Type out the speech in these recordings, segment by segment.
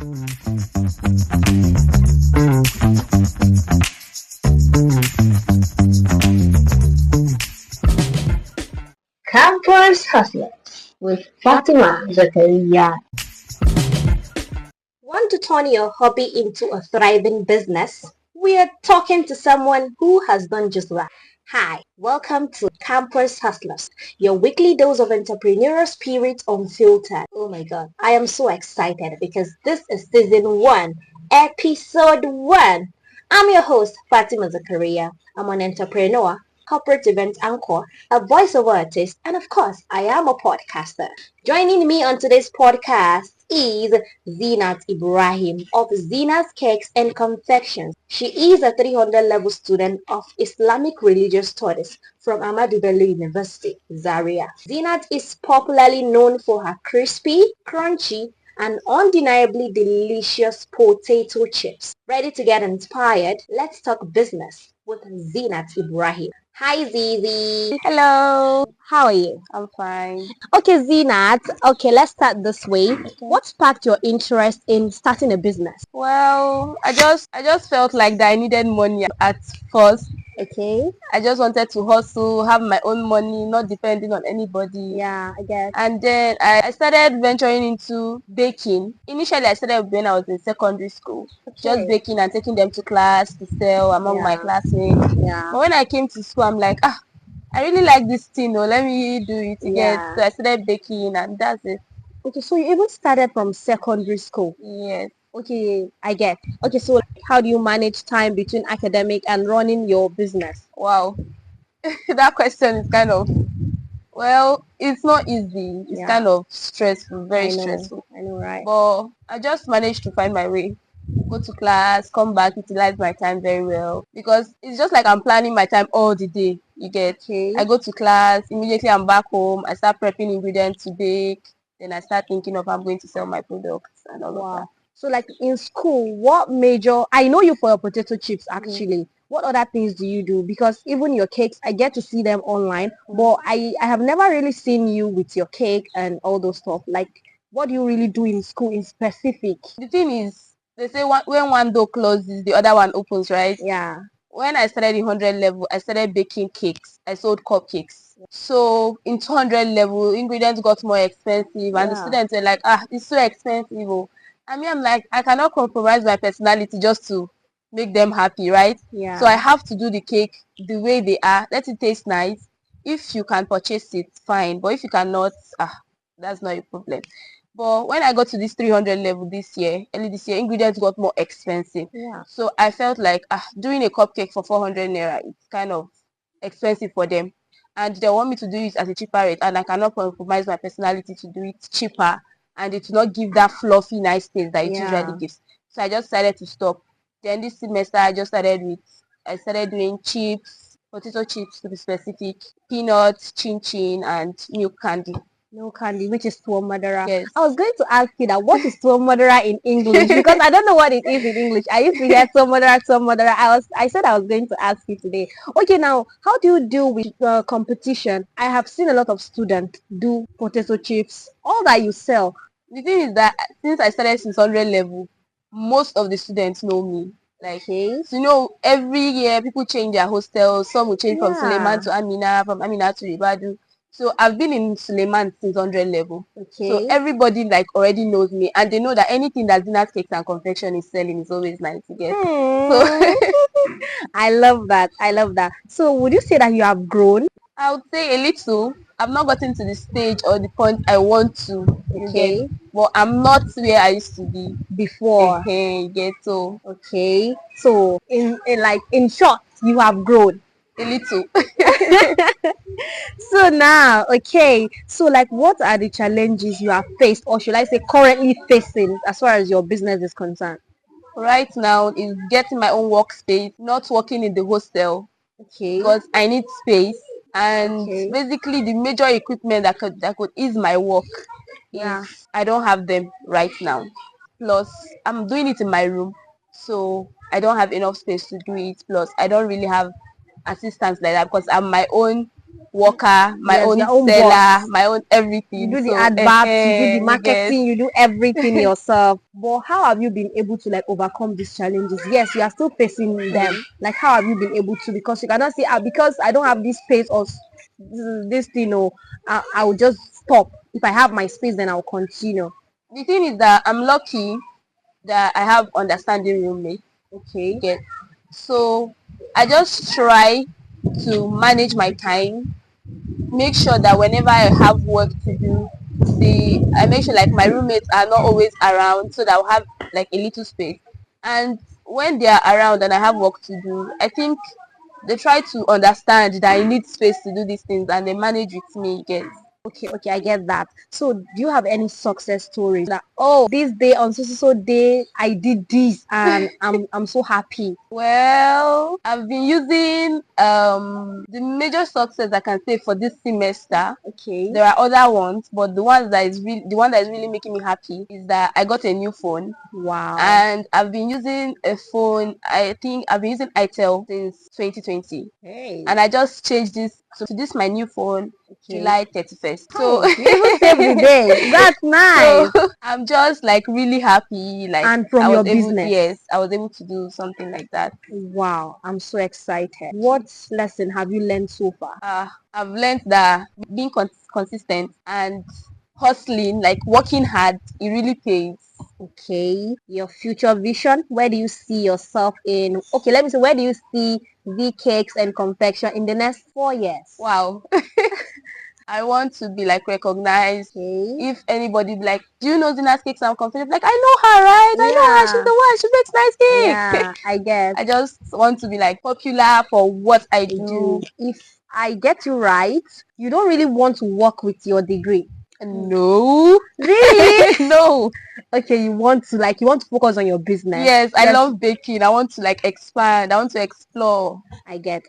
Campus Hustlers with Fatima Zakaria. Want to turn your hobby into a thriving business? We are talking to someone who has done just that. Hi, welcome to Campus Hustlers, your weekly dose of entrepreneurial spirit unfiltered. Oh my god, I am so excited because this is season 1, episode 1. I'm your host, Fatima Zakaria. I'm an entrepreneur, corporate event anchor, a voiceover artist, and of course, I am a podcaster. Joining me on today's podcast is Zinat Ibrahim of Zeenah's Cakes and Confections. She is a 300 level student of Islamic Religious Studies from Ahmadu Bello University, Zaria. Zinat is popularly known for her crispy, crunchy, and undeniably delicious potato chips. Ready to get inspired? Let's talk business with Zinat Ibrahim. Hi Zizi. Hello, How are you? I'm fine. Okay, Zinat. Okay, let's start this way. What sparked your interest in starting a business? Well, I just felt like that I needed money at first. Okay. I just wanted to hustle, have my own money, not depending on anybody. Yeah, I guess. And then I started venturing into baking. Initially, I started when I was in secondary school, just baking and taking them to class to sell among my classmates. Yeah. But when I came to school, I'm like, I really like this thing. Oh, let me do it again. Yeah. So I started baking, and that's it. Okay, so you even started from secondary school. Yes. Okay, I get. Okay, so how do you manage time between academic and running your business? Wow. That question is kind of, well, it's not easy. It's kind of stressful, very stressful. I know, right? But I just managed to find my way. Go to class, come back, utilize my time very well. Because it's just like I'm planning my time all the day. You get. Okay. I go to class, immediately I'm back home. I start prepping ingredients to bake. Then I start thinking of I'm going to sell my products and all of that. So like in school, what major, I know you for your potato chips actually. What other things do you do? Because even your cakes, I get to see them online, but I have never really seen you with your cake and all those stuff. Like, what do you really do in school in specific? The thing is, they say when one door closes, the other one opens, right? Yeah. When I started in 100 level, I started baking cakes. I sold cupcakes. So in 200 level, ingredients got more expensive, and the students were like, it's so expensive. Oh. I mean, I'm like, I cannot compromise my personality just to make them happy, right? Yeah. So I have to do the cake the way they are. Let it taste nice. If you can purchase it, fine. But if you cannot, that's not a problem. But when I got to this 300 level early this year, ingredients got more expensive. Yeah. So I felt like doing a cupcake for 400 naira, it's kind of expensive for them. And they want me to do it at a cheaper rate, and I cannot compromise my personality to do it cheaper, and it will not give that fluffy, nice taste that it usually gives. So I just decided to stop. Then this semester, I started doing chips, potato chips to be specific, peanuts, chin chin, and milk candy. No candy, which is tuwo madara. Yes. I was going to ask you that what is tuwo madara in English, because I don't know what it is in English. I used to hear tuwo madara. I said I was going to ask you today. Okay, now how do you deal with competition? I have seen a lot of students do potato chips, all that you sell. The thing is that since I started since 100 level, most of the students know me. Like, so, every year people change their hostels. Some will change from Suleiman to Amina, from Amina to Ibadu. So I've been in Suleiman since 100 level. So everybody like already knows me, and they know that anything that Zinat Cakes and Confection is selling is always nice to get. So I love that. So would you say that you have grown? I would say a little. I've not gotten to the stage or the point I want to. But I'm not where I used to be before. So okay. So in short, you have grown. A little. So now, so like what are the challenges you have faced, or should I say currently facing, as far as your business is concerned? Right now is getting my own workspace, not working in the hostel. Because I need space, and basically the major equipment that could ease my work is I don't have them right now. Plus I'm doing it in my room, so I don't have enough space to do it. Plus I don't really have assistants like that because I'm my own worker, my Yes, own your own seller, boss. my own You everything. do the So, adverts, you do the you get. marketing, you do everything yourself. But how have you been able to like overcome these challenges? Yes, you are still facing them. Like how have you been able to? Because you cannot say, because I don't have this space or this thing, or I will just stop. If I have my space, then I'll continue. The thing is that I'm lucky that I have understanding roommates. Okay. Get. So I just try to manage my time, make sure that whenever I have work to do, I make sure like my roommates are not always around so that I'll have like a little space. And when they are around and I have work to do, I think they try to understand that I need space to do these things and they manage with me. Get. Okay, I get that. So, do you have any success stories that, oh, this day on so day I did this and I'm so happy? Well, I've been using the major success I can say for this semester. Okay. There are other ones, but the one that is really making me happy is that I got a new phone. Wow. And I've been using a phone. I think I've been using itel since 2020. Hey. And I just changed this to this my new phone July 31st. So Oh, you even saved the day. That's nice. so I'm just like really happy. Like And from your business. yes, I was able to do something like that. Wow, I'm so excited. What lesson have you learned so far? I've learned that being consistent and hustling, like working hard, it really pays. Okay, your future vision. Where do you see yourself in? Okay, let me say, where do you see the cakes and confection in the next 4 years? Wow. I want to be like recognized. Okay. If anybody be like, do you know Zeenah's cakes and confections? Like, I know her, right? I know her. She's Yeah. the one. She makes nice cake. Yeah, I guess. I just want to be like popular for what I do. If I get you right, you don't really want to work with your degree. No. Really? No. Okay, you want to focus on your business. Yes, I love baking. I want to like expand. I want to explore. I get.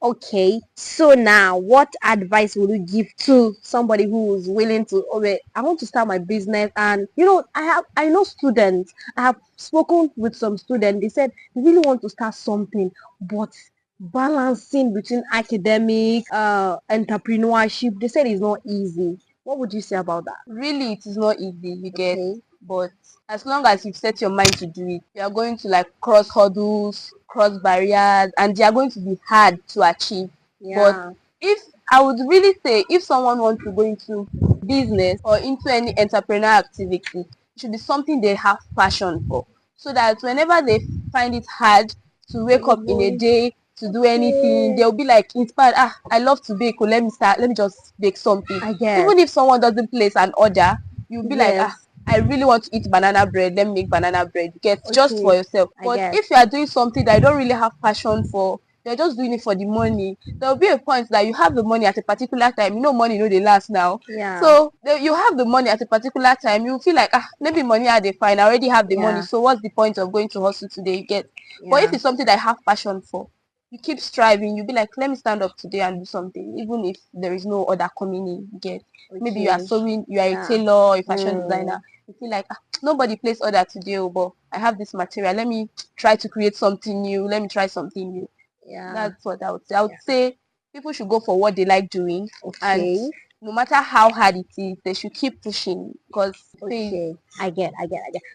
Okay, so now what advice would you give to somebody who is willing to, okay, I want to start my business, and I know students, I have spoken with some students, they said they really want to start something, but balancing between academic, entrepreneurship, they said it's not easy. What would you say about that? Really, it is not easy, you get, Okay. but as long as you've set your mind to do it, you are going to like cross hurdles, cross barriers, and they are going to be hard to achieve. But Yeah. if I would really say, if someone wants to go into business or into any entrepreneurial activity, it should be something they have passion for, so that whenever they find it hard to wake up in a day to do anything, they'll be like inspired. I love to bake. Oh, let me just bake something. I guess. Even if someone doesn't place an order, you'll be like, Yes. I really want to eat banana bread. Let me make banana bread. Get just for Okay. yourself. I But guess. if you are doing something that you don't really have passion for, you're just doing it for the money, there'll be a point that you have the money at a particular time. You know, money they last now. Yeah. So you have the money at a particular time. You feel like, maybe money are they fine. I already have the money. Yeah. So what's the point of going to hustle today? You get. But if Yeah. it's something that I have passion for, you keep striving. You'll be like, let me stand up today and do something, even if there is no other coming in. You get. Maybe you are Okay. sewing, you are a Yeah. tailor or a fashion designer. You feel like, nobody placed order today, but I have this material. Let me try to create something new. Let me try something new. Yeah. That's what I would say. I would say people should go for what they like doing, and Okay. no matter how hard it is, they should keep pushing because Okay. I get.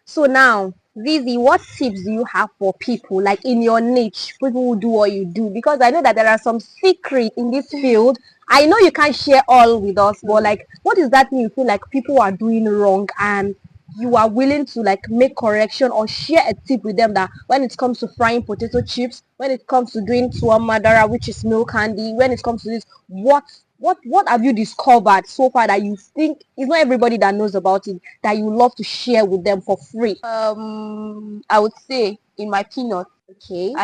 So now, Vivi, what tips do you have for people like in your niche, people who do what you do? Because I know that there are some secrets in this field. I know you can't share all with us, but like, what is that thing you feel like people are doing wrong and you are willing to like make correction or share a tip with them, that when it comes to frying potato chips, when it comes to doing tuwa madara, which is milk candy, when it comes to this, what have you discovered so far that you think it's not everybody that knows about it, that you love to share with them for free? I would say in my peanut, Okay.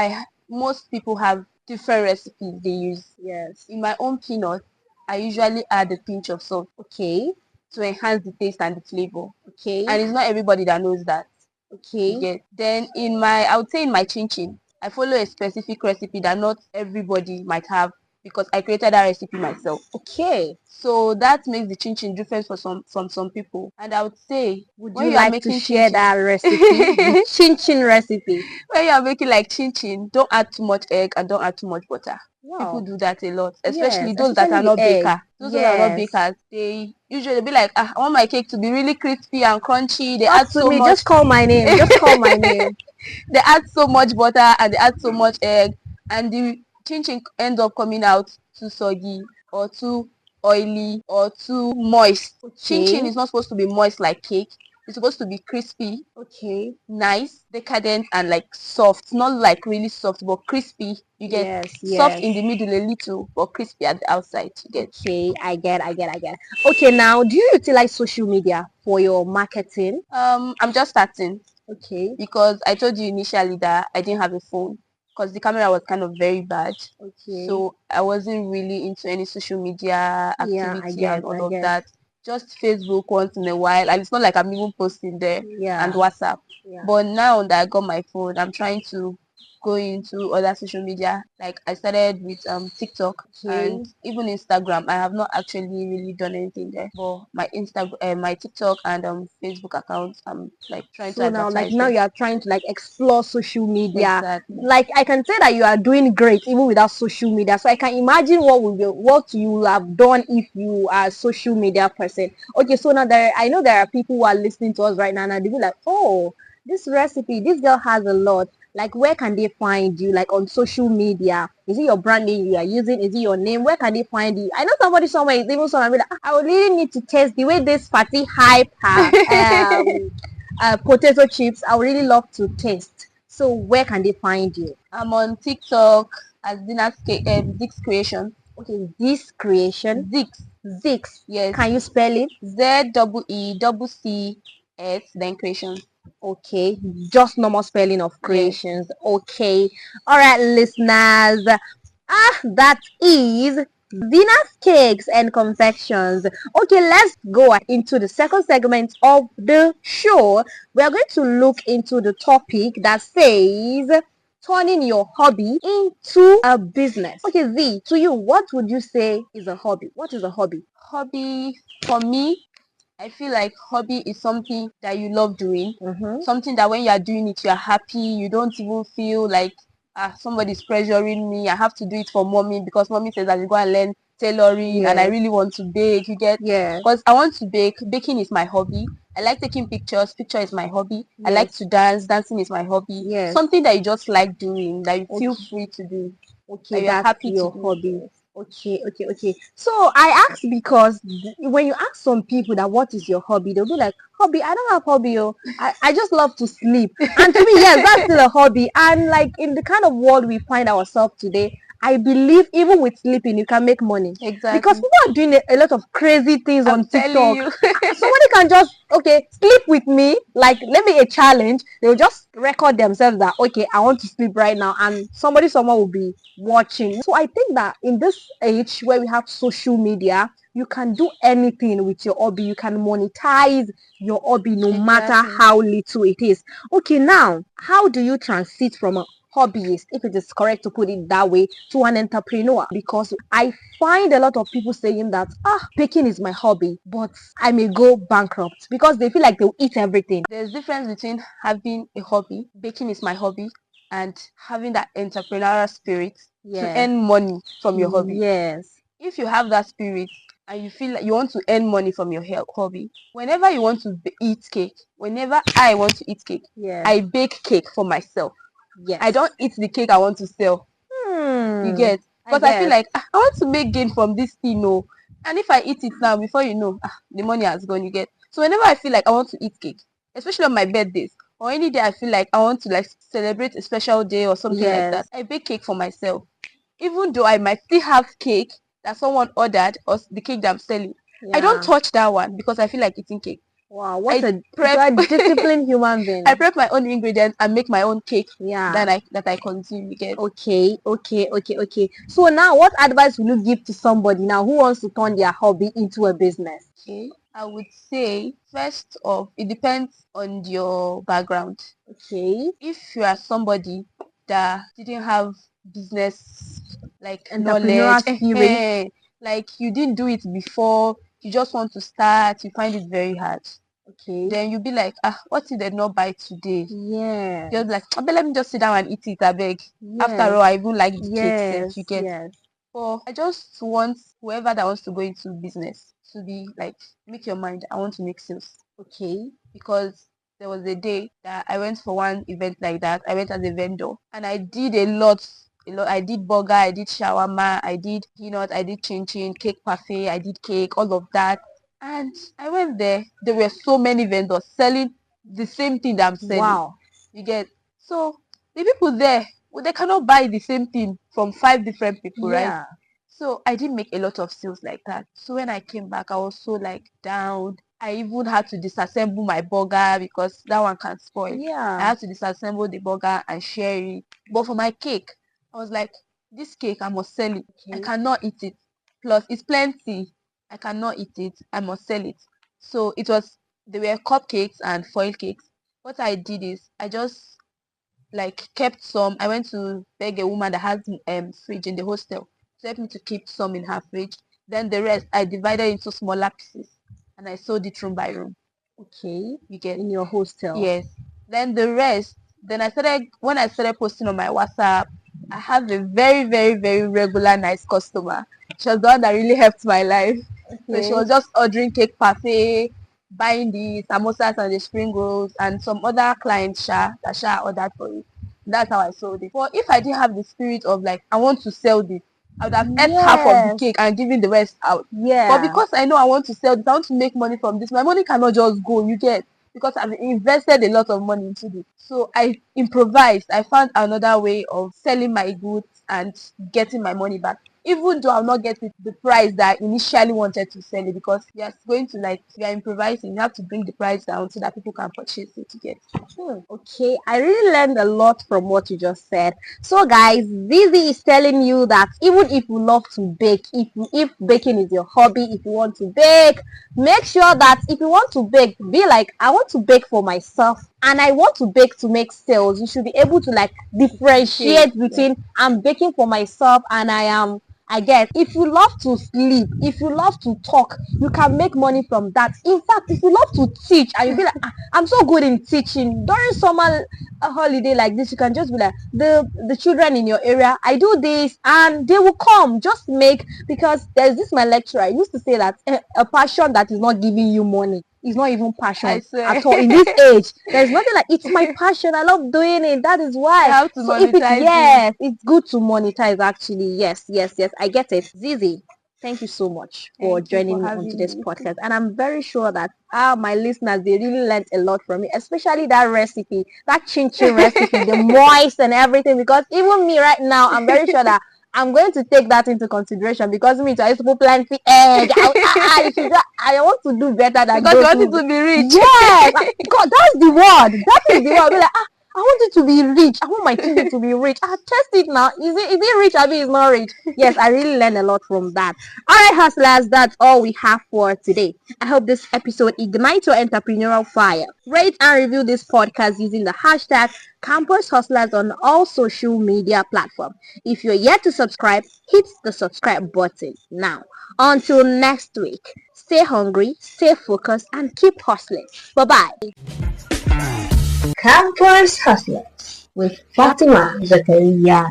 most people have different recipes they use. Yes. In my own peanut, I usually add a pinch of salt. Okay. To enhance the taste and the flavor. Okay. And it's not everybody that knows that. Okay. Get. Then I would say in my chin chin, I follow a specific recipe that not everybody might have. because I created that recipe myself. Okay. So that makes the chin chin different for some people. And I would say Would when you you are like to making chin share chin, that recipe? The chin chin recipe. when you are making like chin chin, don't add too much egg and don't add too much butter. People Wow. do that a lot, Yes, especially those that especially are the not egg. baker. Those that are not Yes. bakers, they usually be like, I want my cake to be really crispy and crunchy. They Talk add to so me. much. Just call my name. Just call my name. They add so much butter and they add so much egg, and the chin chin ends up coming out too soggy or too oily or too moist. Chin chin Okay. is not supposed to be moist like cake. It's supposed to be crispy, Okay. nice, decadent, and like soft. Not like really soft, but crispy. You get Yes. soft Yes. in the middle a little, but crispy at the outside. You get. Okay. I get. Okay. Now, do you utilize social media for your marketing? I'm just starting. Okay. Because I told you initially that I didn't have a phone because the camera was kind of very bad. Okay. So I wasn't really into any social media Yeah. I activity and get. I all of get. that. Just Facebook once in a while. And it's not like I'm even posting there, and Yeah. WhatsApp. Yeah. But now that I got my phone, I'm trying to go into other social media. Like I started with TikTok and Okay. even Instagram. I have not actually really done anything there. But my Instagram, my TikTok and Facebook accounts, I'm like trying to So now, like advertise now there. you are trying to like explore social media. Exactly. Like I can say that you are doing great even without social media. So I can imagine what you will have done if you are a social media person. Okay, so now I know there are people who are listening to us right now and they'll be like, oh, this recipe, this girl has a lot. Like where can they find you? Like on social media? Is it your brand name you are using? Is it your name? Where can they find you? I know somebody somewhere is even somewhere be like, "Ah, I would really need to test the way this party hype her potato chips. I would really love to taste. So where can they find you? I'm on TikTok as Zix Creation. Okay, this creation, Zix, Zix. yes. Can you spell it? ZEECCS, then Creation. Okay, just normal spelling of Yes. creations. Okay, all right, listeners. That is Zeenah's Cakes and Confections. Okay, let's go into the second segment of the show. We are going to look into the topic that says turning your hobby into a business. Okay, Z, to you, what would you say is a hobby? What is a hobby? Hobby for me, I feel like hobby is something that you love doing. Mm-hmm. Something that when you are doing it, you are happy. You don't even feel like somebody's pressuring me. I have to do it for mommy because mommy says I should go and learn tailoring and I Yes. really want to bake. You get? Yeah. Because I want to bake. Baking is my hobby. I like taking pictures. Picture is my hobby. I like Yes. to dance. Dancing is my hobby. Yes. Something that you just like doing, that you feel Okay. free to do, Okay, that you're that's happy to your do. hobby. Yes. Okay. So I asked because when you ask some people that what is your hobby, they'll be like, hobby, I don't have hobby. Oh. I just love to sleep. And to me, yes, that's still a hobby. And like in the kind of world we find ourselves today, I believe even with sleeping, you can make money. Because Exactly. people are doing a lot of crazy things I'm on telling TikTok. you. Somebody can just, okay, sleep with me. Like, let me a challenge. They'll just record themselves that, okay, I want to sleep right now. And someone will be watching. So I think that in this age where we have social media, you can do anything with your hobby. You can monetize your hobby no matter Exactly. how little it is. Okay, now, how do you transit from a hobbyist, if it is correct to put it that way, to an entrepreneur? Because I find a lot of people saying that baking is my hobby, but I may go bankrupt because they feel like they'll eat everything. There's difference between having a hobby, baking is my hobby, and having that entrepreneurial spirit to Yeah. earn money from your hobby. Yes. If you have that spirit and you feel like you want to earn money from your hobby, whenever you want to eat cake, whenever I want to eat cake, Yeah. I bake cake for myself. Yes. I don't eat the cake I want to sell. You get? I Because I feel get. like I want to make gain from this thing, no. And if I eat it now, before you know, the money has gone. You get? So whenever I feel like I want to eat cake, especially on my birthdays or any day I feel like I want to like celebrate a special day or something like that, Yes. I bake cake for myself. Even though I might still have cake that someone ordered or the cake that I'm selling, I don't Yeah. touch that one because I feel like eating cake. Wow, I you're prep a disciplined human being. I prep my own ingredients and make my own cake Yeah. that I consume. You get? Okay. So now what advice will you give to somebody now who wants to turn their hobby into a business? Okay, I would say first off, it depends on your background. Okay. If you are somebody that didn't have business like Entrepreneurial knowledge. spirit. Like you didn't do it before, you just want to start, you find it very hard. Okay. Then you'll be like, what if they not buy today? Yes. Just like, but let me just sit down and eat it, I beg. After Yes. all, I even like the cake Yes. set, you get. Yes. But I just want whoever that wants to go into business to be like, make your mind, I want to make sales. Okay. Because there was a day that I went for one event like that. I went as a vendor and I did a lot. I did burger, I did shawarma, I did peanut, I did chin chin, cake parfait, I did cake, all of that. And I went there. There were so many vendors selling the same thing that I'm selling. Wow. You get. So the people there, well, they cannot buy the same thing from 5 different people, right? Yeah. So I didn't make a lot of sales like that. So when I came back, I was so like down. I even had to disassemble my burger because that one can spoil. I Yeah. had to disassemble the burger and share it. But for my cake, I was like, this cake, I must sell it. I Okay. cannot eat it. Plus, it's plenty. I cannot eat it. I must sell it. So they were cupcakes and foil cakes. What I did is I just like kept some. I went to beg a woman that has fridge in the hostel to help me to keep some in her fridge. Then the rest I divided into smaller pieces and I sold it room by room. Okay. You get. In your hostel. Yes. Then the rest, then when I started posting on my WhatsApp, I have a very, very, very regular nice customer. She was the one that really helped my life. So she Okay. was just ordering cake parfait, buying the samosas and the spring rolls and some other clients that ordered for it. That's how I sold it. But if I didn't have the spirit of like I want to sell this, I would have ate half of the Yes. cake and given the rest out. But Yeah. because I know I want to sell this, I want to make money from this, my money cannot just go, you get, because I've invested a lot of money into this. So I improvised. I found another way of selling my goods and getting my money back. Even though I'll not get it the price that I initially wanted to sell it, because you're going to like, you're improvising, you have to bring the price down so that people can purchase it to get. Okay, I really learned a lot from what you just said. So guys, Zizi is telling you that even if you love to bake, if baking is your hobby, if you want to bake, make sure that if you want to bake, be like, I want to bake for myself and I want to bake to make sales. You should be able to like differentiate between I'm baking for myself and I guess if you love to sleep, if you love to talk, you can make money from that. In fact, if you love to teach and you be like, I'm so good in teaching during summer holiday like this, you can just be like, the children in your area, I do this and they will come. Just make, because there's this my lecturer, I used to say that a passion that is not giving you money is not even passion at all in this age. There's nothing like, it's my passion, I love doing it, that is why. You have to So if monetize yes, it's good to monetize actually. Yes, I get it. Zizi, thank you so much for Thank you joining for me on having today's me. podcast, and I'm very sure that my listeners, they really learned a lot from it, especially that recipe, that chin chin recipe, the moist and everything, because even me right now, I'm very sure that I'm going to take that into consideration, because me too, I used to put plenty egg. I want to do better than Because you those want it who. to be rich. Yes, God, that's the word. That is the word. Be like, I want it to be rich. I want my children to be rich. I test it now. Is it rich? I mean, it's not rich. Yes, I really learned a lot from that. All right, hustlers, that's all we have for today. I hope this episode ignites your entrepreneurial fire. Rate and review this podcast using the hashtag Campus Hustlers on all social media platforms. If you're yet to subscribe, hit the subscribe button now. Until next week, stay hungry, stay focused, and keep hustling. Bye-bye. Campus Hustlers with Fatima Zakaria.